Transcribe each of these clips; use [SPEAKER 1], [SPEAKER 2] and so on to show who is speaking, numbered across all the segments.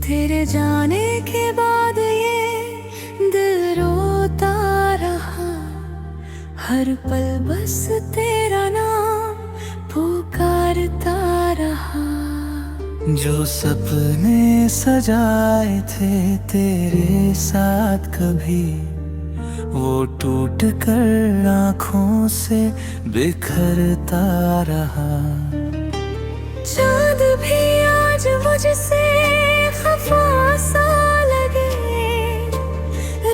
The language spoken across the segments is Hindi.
[SPEAKER 1] तेरे जाने के बाद ये दिल रोता रहा, हर पल बस तेरा नाम पुकारता रहा।
[SPEAKER 2] जो सपने सजाए थे तेरे साथ कभी, वो टूट कर आँखों से बिखरता रहा।
[SPEAKER 1] चाँद भी आज मुझसे खफा सा लगे,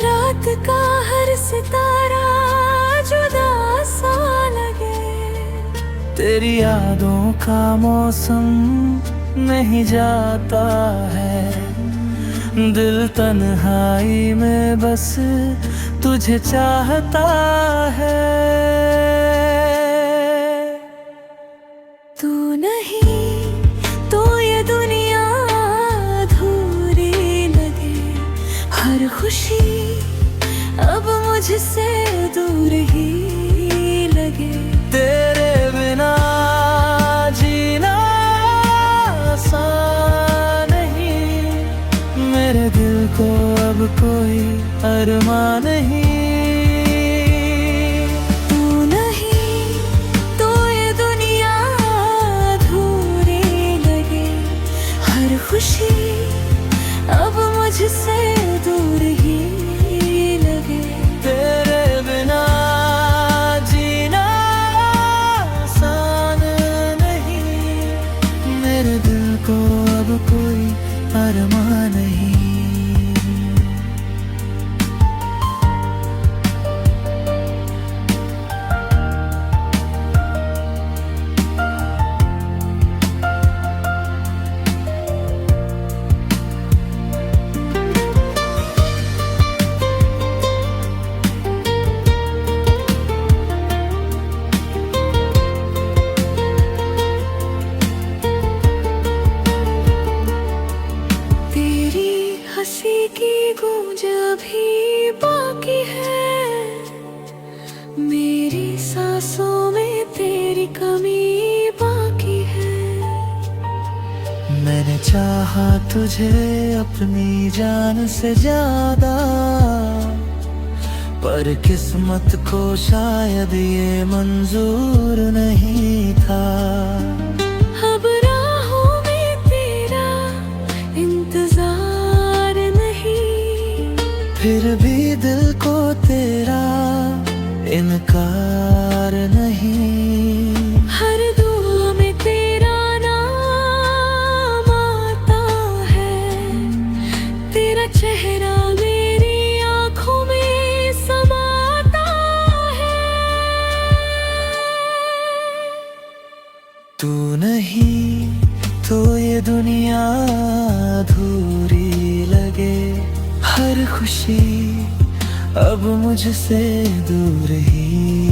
[SPEAKER 1] रात का हर सितारा जुदा सा लगे।
[SPEAKER 2] तेरी यादों का मौसम नहीं जाता है, दिल तन्हाई में बस तुझे चाहता है।
[SPEAKER 1] तू नहीं तो ये दुनिया अधूरी लगे, हर खुशी अब मुझसे दूर ही लगे।
[SPEAKER 2] तेरे बिना जीना आसान नहीं, मेरे दिल को अब कोई अरमान नहीं।
[SPEAKER 1] तू नहीं तो ये दुनिया अधूरी लगे, हर खुशी अब मुझसे दूर ही लगे।
[SPEAKER 2] तेरे बिना जीना आसान नहीं, मेरे दिल को अब कोई अरमान नहीं।
[SPEAKER 1] हंसी की गूंज अभी बाकी है, मेरी सांसों में तेरी कमी बाकी है।
[SPEAKER 2] मैंने चाहा तुझे अपनी जान से ज्यादा, पर किस्मत को शायद ये मंजूर नहीं था।
[SPEAKER 1] अब राहों में तेरा इंतजार नहीं,
[SPEAKER 2] फिर भी दिल को तेरा इनकार नहीं।
[SPEAKER 1] हर दुआ में तेरा नाम आता है, तेरा चेहरा मेरी आँखों में समाता है।
[SPEAKER 2] तू नहीं तो ये दुनिया अधूरी लगे, हर खुशी अब मुझसे दूर ही